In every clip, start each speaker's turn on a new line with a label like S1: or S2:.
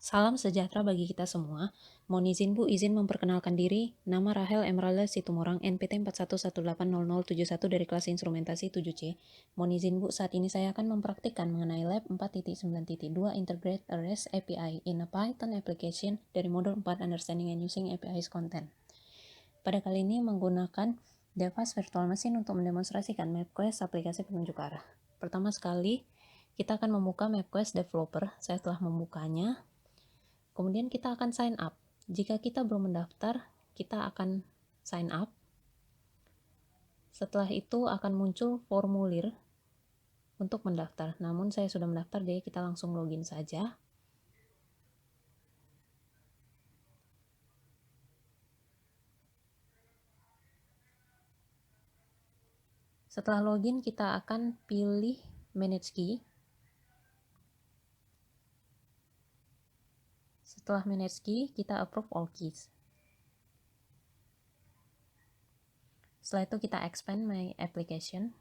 S1: Salam sejahtera bagi kita semua. Mohon izin Bu, izin memperkenalkan diri. Nama Rahel Emeralda Situmorang, NPT 41180071 dari kelas instrumentasi 7C. Mohon izin Bu, saat ini saya akan mempraktikkan mengenai lab 4.9.2 Integrate a REST API in a Python application dari modul 4 Understanding and Using APIs Content. Pada kali ini menggunakan Device Virtual Machine untuk mendemonstrasikan MapQuest aplikasi penunjuk arah. Pertama sekali, kita akan membuka MapQuest Developer. Saya telah membukanya. Kemudian kita akan sign up. Jika kita belum mendaftar, kita akan sign up. Setelah itu akan muncul formulir untuk mendaftar. Namun saya sudah mendaftar, jadi kita langsung login saja. Setelah login, kita akan pilih Manage Key. Setelah Manage Key, kita approve all keys. Setelah itu kita expand my application.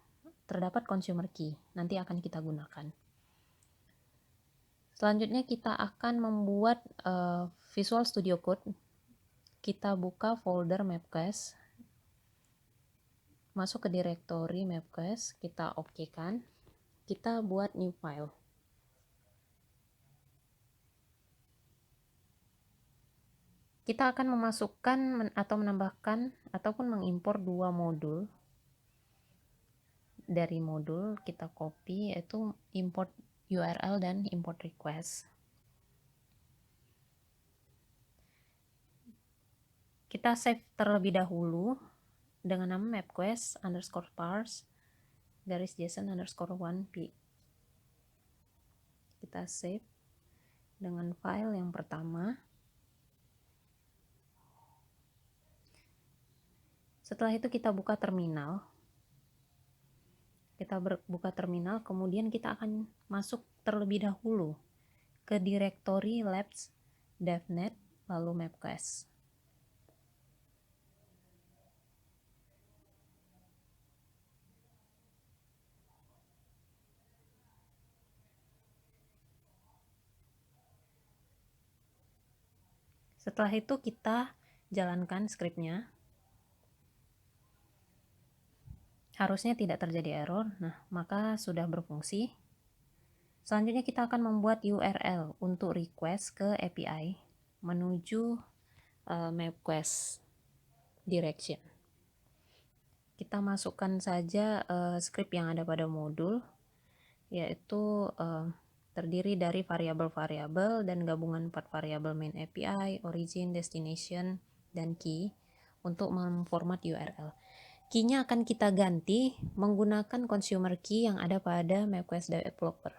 S1: Terdapat consumer key, nanti akan kita gunakan. Selanjutnya kita akan membuat Visual Studio Code. Kita buka folder MapQuest, masuk ke direktori MapQuest, kita okekan, kita buat new file. Kita akan memasukkan atau menambahkan ataupun mengimpor dua modul. Dari modul kita copy, yaitu import URL dan import request. Kita save terlebih dahulu dengan nama MapQuest underscore parse garis JSON underscore 1p. Kita save dengan file yang pertama. Setelah itu kita buka terminal. Kita buka terminal, kemudian kita akan masuk terlebih dahulu ke direktori labs devnet lalu MapQuest. Setelah itu kita jalankan skripnya. Harusnya tidak terjadi error, maka sudah berfungsi. Selanjutnya kita akan membuat URL untuk request ke API menuju MapQuest direction. Kita masukkan saja script yang ada pada modul, yaitu terdiri dari variabel-variabel dan gabungan 4 variabel main API, origin, destination, dan key untuk memformat URL. Key-nya akan kita ganti menggunakan consumer key yang ada pada MapQuest Developer.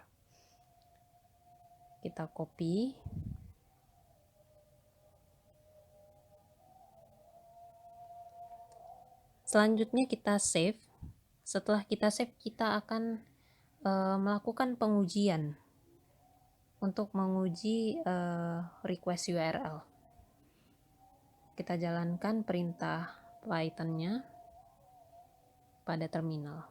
S1: Kita copy. Selanjutnya kita save. Setelah kita save, kita akan melakukan pengujian untuk menguji request URL. Kita jalankan perintah Python-nya pada terminal.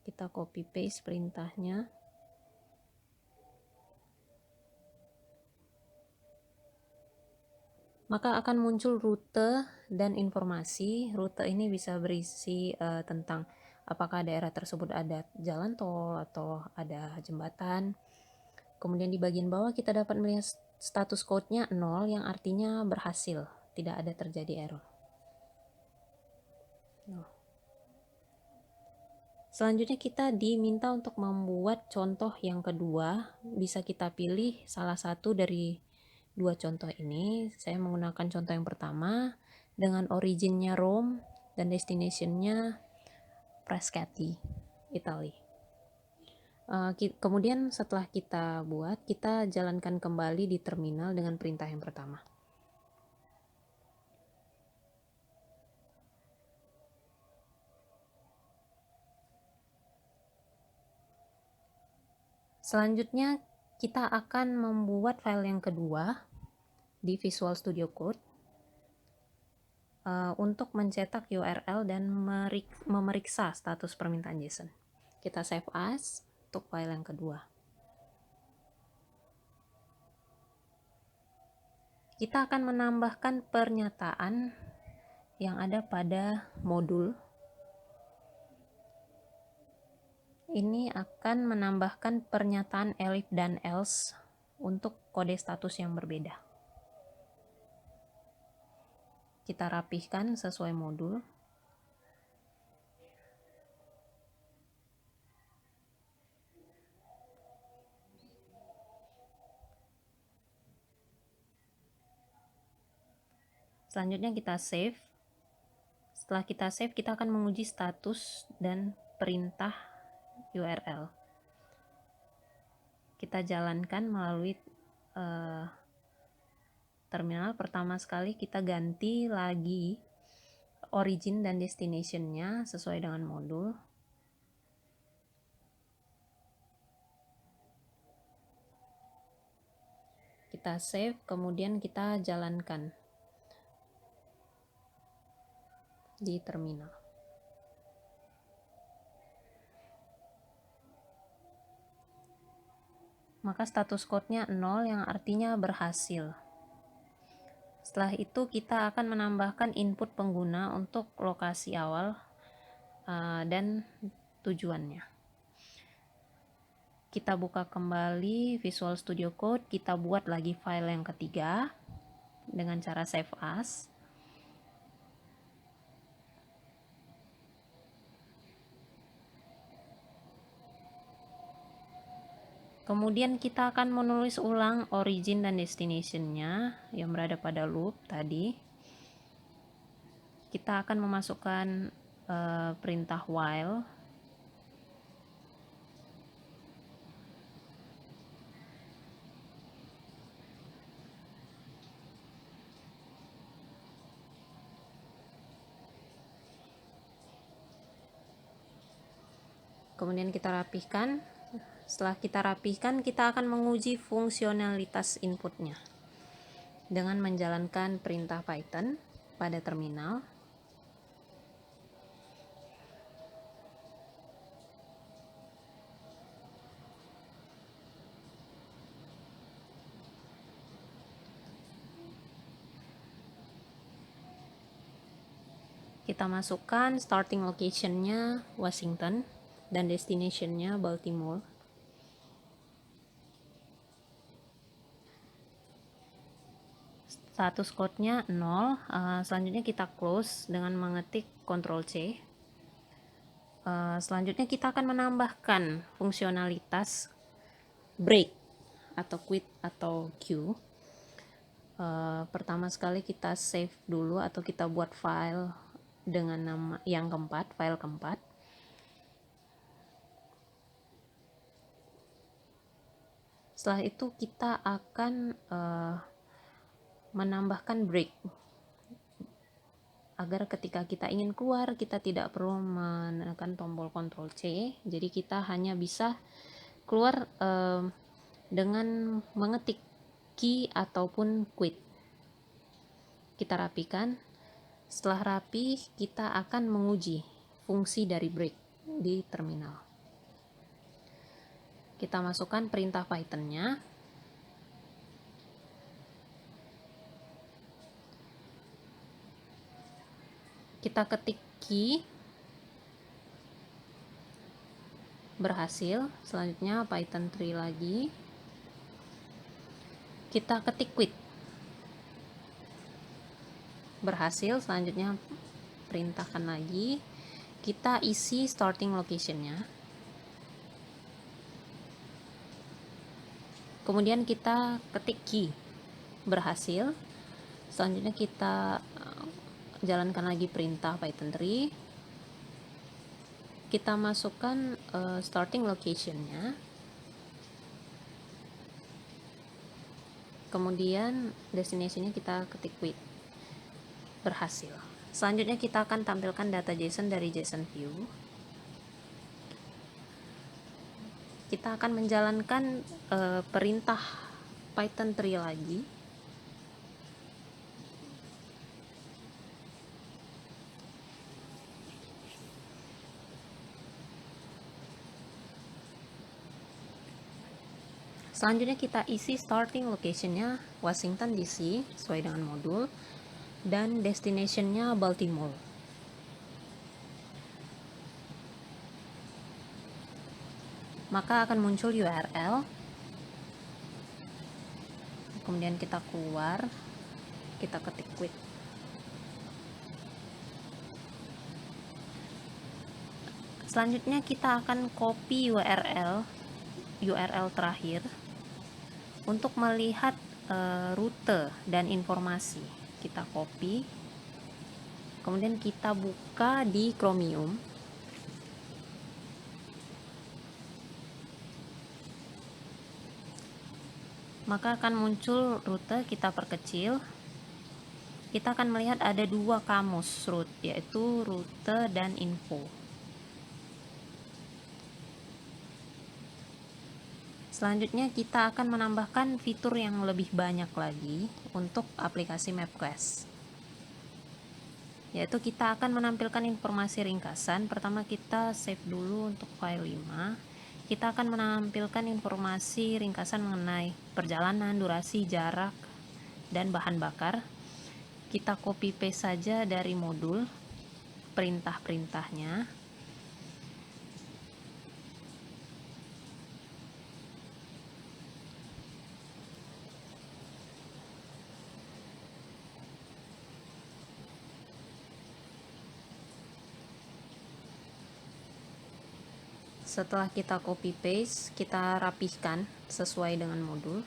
S1: Kita copy paste perintahnya. Maka akan muncul rute dan informasi. Rute ini bisa berisi tentang apakah daerah tersebut ada jalan tol atau ada jembatan. Kemudian di bagian bawah kita dapat melihat status code-nya 0 yang artinya berhasil, tidak ada terjadi error. Selanjutnya kita diminta untuk membuat contoh yang kedua. Bisa kita pilih salah satu dari dua contoh ini. Saya menggunakan contoh yang pertama dengan originnya Rome dan destinationnya Frascati, Italy. Kemudian setelah kita buat, kita jalankan kembali di terminal dengan perintah yang pertama. Selanjutnya kita akan membuat file yang kedua di Visual Studio Code. untuk mencetak URL dan memeriksa status permintaan JSON. Kita save as untuk file yang kedua. Kita akan menambahkan pernyataan yang ada pada modul. Ini akan menambahkan pernyataan elif dan else untuk kode status yang berbeda. Kita rapihkan sesuai modul. Selanjutnya kita save. Setelah kita save, kita akan menguji status dan perintah URL. Kita jalankan melalui terminal. Pertama sekali kita ganti lagi origin dan destination-nya sesuai dengan modul. Kita save, kemudian kita jalankan di terminal. Maka status code-nya 0 yang artinya berhasil. Setelah itu kita akan menambahkan input pengguna untuk lokasi awal dan tujuannya. Kita buka kembali Visual Studio Code, kita buat lagi file yang ketiga dengan cara save as. Kemudian kita akan menulis ulang origin dan destination-nya yang berada pada loop tadi. Kita akan memasukkan perintah while. Kemudian kita rapihkan. Setelah kita rapihkan, kita akan menguji fungsionalitas inputnya dengan menjalankan perintah Python pada terminal. Kita masukkan starting location-nya Washington dan destination-nya Baltimore. Status code-nya 0. Selanjutnya kita close dengan mengetik Ctrl+C. Selanjutnya kita akan menambahkan fungsionalitas break atau quit atau queue. Pertama sekali kita save dulu atau kita buat file dengan nama yang keempat, file keempat. Setelah itu kita akan menambahkan break agar ketika kita ingin keluar kita tidak perlu menekan tombol Ctrl+C. Jadi kita hanya bisa keluar dengan mengetik key ataupun quit. Kita rapikan. Setelah rapi, kita akan menguji fungsi dari break di terminal. Kita masukkan perintah Python-nya. Kita ketik key, berhasil. Selanjutnya Python 3 lagi. Kita ketik quit, berhasil. Selanjutnya perintahkan lagi. Kita isi starting location-nya. Kemudian kita ketik key, berhasil. Selanjutnya kita jalankan lagi perintah Python 3. Kita masukkan starting location-nya. Kemudian destination-nya kita ketik quit, berhasil. Selanjutnya kita akan tampilkan data JSON dari JSON view. Kita akan menjalankan perintah Python 3 lagi. Selanjutnya kita isi starting location-nya Washington DC sesuai dengan modul, dan destination-nya Baltimore. Maka akan muncul URL, kemudian kita keluar, kita ketik quit. Selanjutnya kita akan copy URL terakhir untuk melihat rute dan informasi. Kita copy, kemudian kita buka di Chromium. Maka akan muncul rute, kita perkecil. Kita akan melihat ada dua kamus route, yaitu rute dan info. Selanjutnya kita akan menambahkan fitur yang lebih banyak lagi untuk aplikasi MapQuest, yaitu kita akan menampilkan informasi ringkasan. Pertama kita save dulu untuk file 5. Kita akan menampilkan informasi ringkasan mengenai perjalanan, durasi, jarak, dan bahan bakar. Kita copy paste saja dari modul perintah-perintahnya. Setelah kita copy paste, kita rapihkan sesuai dengan modul.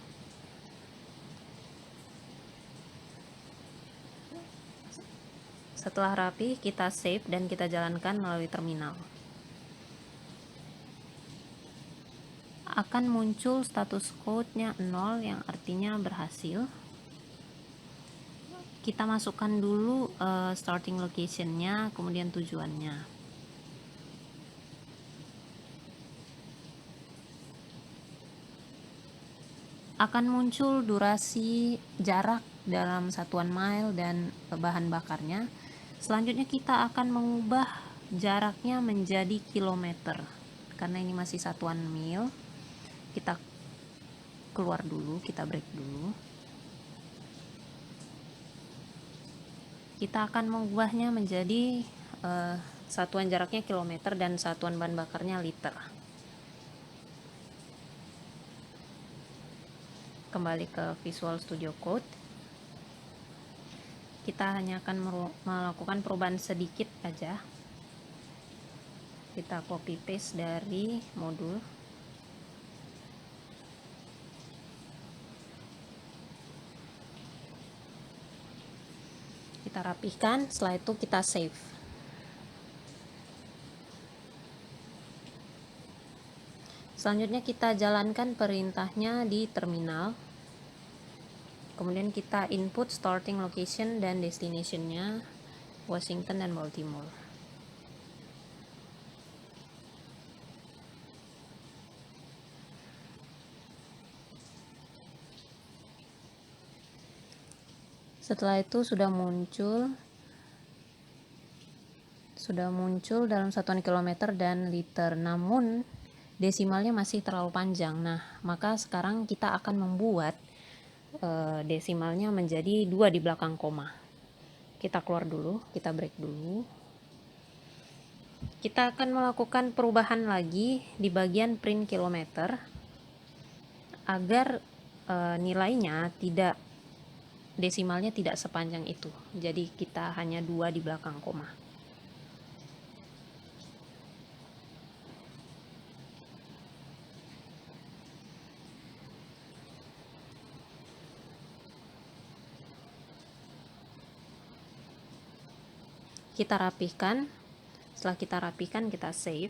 S1: Setelah rapi, kita save dan kita jalankan melalui terminal. Akan muncul status code-nya 0 yang artinya berhasil. Kita masukkan dulu starting location-nya, kemudian tujuannya. Akan muncul durasi, jarak dalam satuan mile, dan bahan bakarnya. Selanjutnya kita akan mengubah jaraknya menjadi kilometer. Karena ini masih satuan mil, kita keluar dulu, kita break dulu. Kita akan mengubahnya menjadi satuan jaraknya kilometer dan satuan bahan bakarnya liter. Kembali ke Visual Studio Code. Kita hanya akan melakukan perubahan sedikit aja. Kita copy paste dari modul. Kita rapihkan, setelah itu kita save. Selanjutnya kita jalankan perintahnya di terminal. Kemudian kita input starting location dan destination-nya Washington dan Baltimore. Setelah itu sudah muncul dalam satuan kilometer dan liter, namun desimalnya masih terlalu panjang. Nah, maka sekarang kita akan membuat desimalnya menjadi 2 di belakang koma. Kita keluar dulu, kita break dulu. Kita akan melakukan perubahan lagi di bagian print kilometer agar nilainya desimalnya tidak sepanjang itu. Jadi kita hanya 2 di belakang koma. Kita rapihkan. Setelah kita rapihkan, kita save.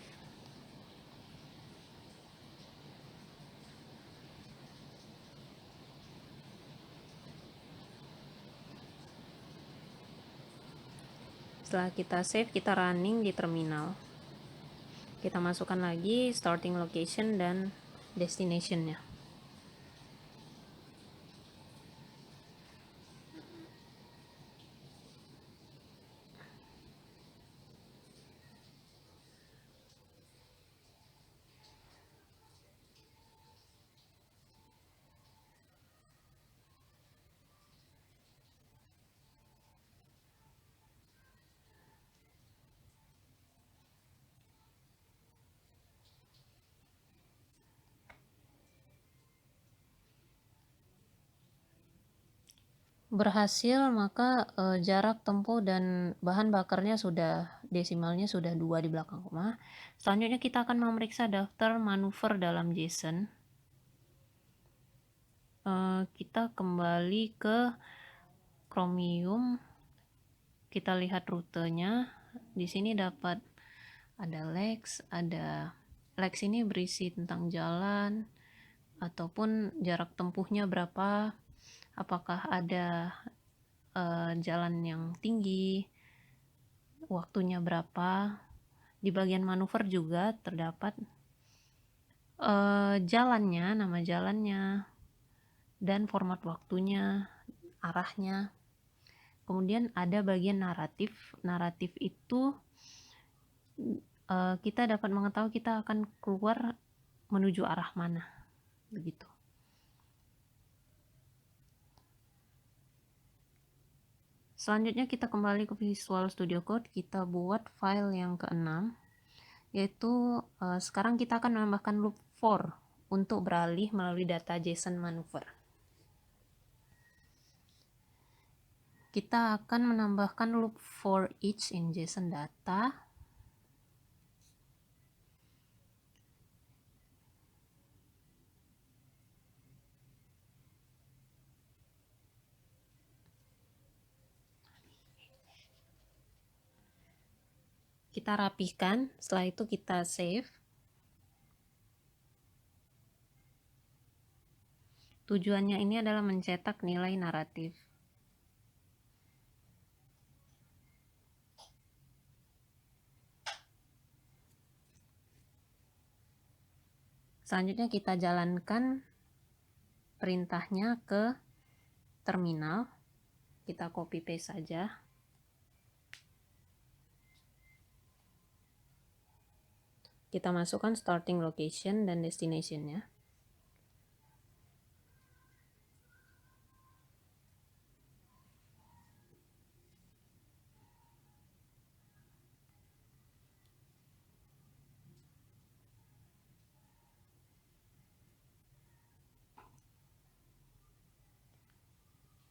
S1: Setelah kita save, kita running di terminal. Kita masukkan lagi starting location dan destination-nya. berhasil, maka jarak tempuh dan bahan bakarnya sudah, desimalnya sudah 2 di belakang koma. Selanjutnya kita akan memeriksa daftar manuver dalam JSON. Kita kembali ke Chromium, kita lihat rutenya. Di sini dapat ada Lex ini berisi tentang jalan ataupun jarak tempuhnya berapa, apakah ada jalan yang tinggi, waktunya berapa. Di bagian manuver juga terdapat jalannya, nama jalannya, dan format waktunya, arahnya. Kemudian ada bagian naratif. Naratif itu kita dapat mengetahui kita akan keluar menuju arah mana, begitu. Selanjutnya kita kembali ke Visual Studio Code, kita buat file yang ke-6, yaitu sekarang kita akan menambahkan loop for untuk beralih melalui data JSON manuver. Kita akan menambahkan loop for each in JSON data. Kita rapihkan, setelah itu kita save. Tujuannya ini adalah mencetak nilai naratif. Selanjutnya kita jalankan perintahnya ke terminal. Kita copy paste saja. Kita masukkan starting location dan destination-nya.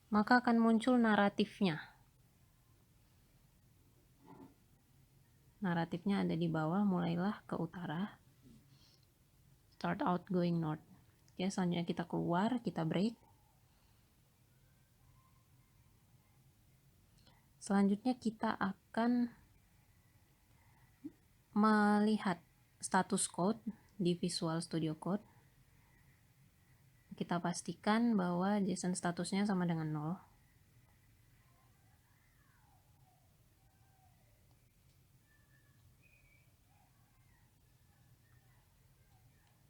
S1: Maka akan muncul naratifnya. Naratifnya ada di bawah, mulailah ke utara. Start out going north. Oke, selanjutnya kita keluar, kita break. Selanjutnya kita akan melihat status code di Visual Studio Code. Kita pastikan bahwa JSON statusnya sama dengan 0.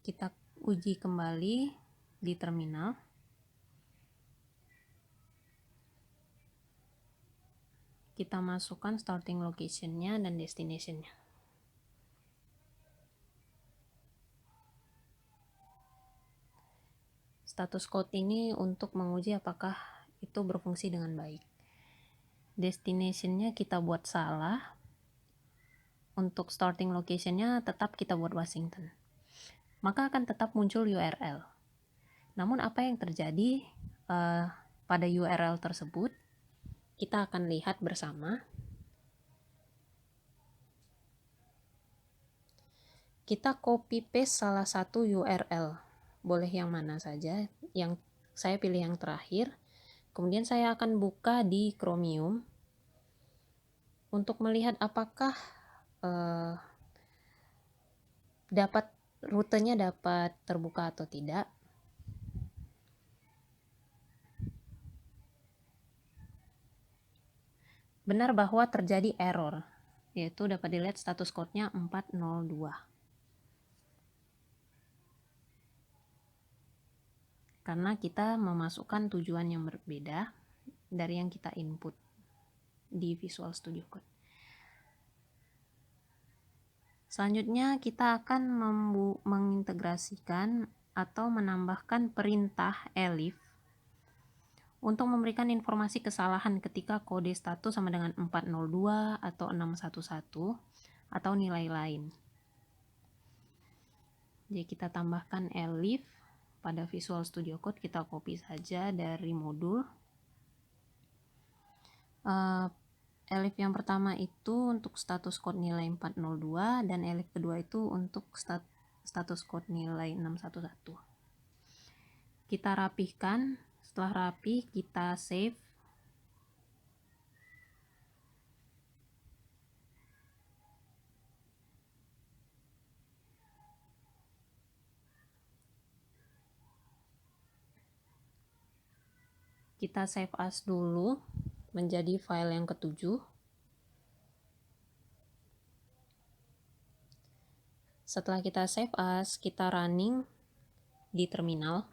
S1: Kita uji kembali di terminal. Kita masukkan starting location-nya dan destination-nya. Status code ini untuk menguji apakah itu berfungsi dengan baik. Destination-nya kita buat salah. Untuk starting location-nya tetap kita buat Washington. Maka akan tetap muncul URL. Namun apa yang terjadi pada URL tersebut, kita akan lihat bersama. Kita copy paste salah satu URL. Boleh yang mana saja, yang saya pilih yang terakhir. Kemudian saya akan buka di Chromium untuk melihat apakah rutenya dapat terbuka atau tidak. Benar bahwa terjadi error, yaitu dapat dilihat status code-nya 402. Karena kita memasukkan tujuan yang berbeda dari yang kita input di Visual Studio Code. Selanjutnya kita akan mengintegrasikan atau menambahkan perintah elif untuk memberikan informasi kesalahan ketika kode status sama dengan 402 atau 611 atau nilai lain. Jadi kita tambahkan elif pada Visual Studio Code, kita copy saja dari modul. Elif yang pertama itu untuk status code nilai 402 dan elif kedua itu untuk status code nilai 611. Kita rapihkan, setelah rapih kita save. Kita save as dulu menjadi file yang ketujuh. Setelah kita save as, kita running di terminal.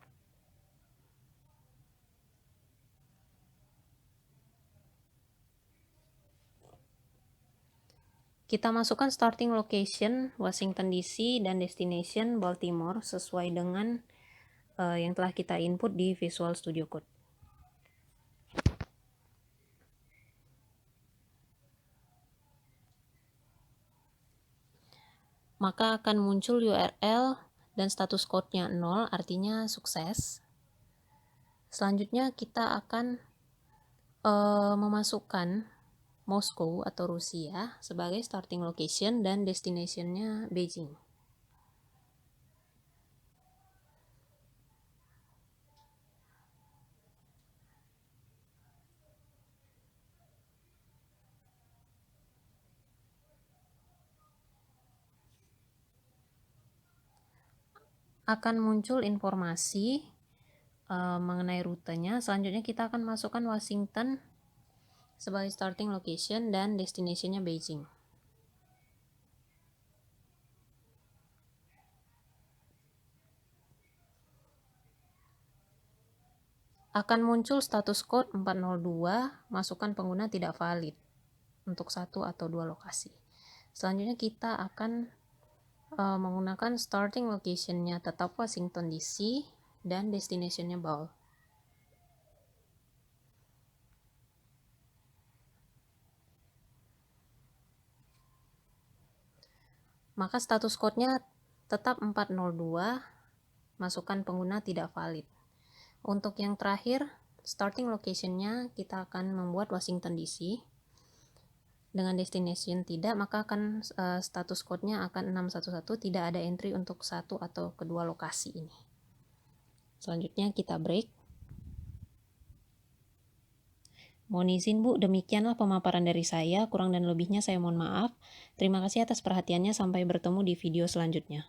S1: Kita masukkan starting location Washington DC dan destination Baltimore sesuai dengan yang telah kita input di Visual Studio Code. Maka akan muncul URL dan status code-nya 0, artinya sukses. Selanjutnya kita akan memasukkan Moskow atau Rusia sebagai starting location dan destination-nya Beijing. Akan muncul informasi mengenai rutenya. Selanjutnya kita akan masukkan Washington sebagai starting location dan destination-nya Beijing. Akan muncul status code 402, masukkan pengguna tidak valid untuk satu atau dua lokasi. Selanjutnya kita akan menggunakan starting location-nya tetap Washington DC dan destination-nya Seoul. Maka status code-nya tetap 402, masukkan pengguna tidak valid. Untuk yang terakhir, starting location-nya kita akan membuat Washington DC. Dengan destination tidak, maka akan status code-nya akan 611, tidak ada entry untuk satu atau kedua lokasi ini. Selanjutnya kita break. Mohon izin Bu, demikianlah pemaparan dari saya, kurang dan lebihnya saya mohon maaf. Terima kasih atas perhatiannya, sampai bertemu di video selanjutnya.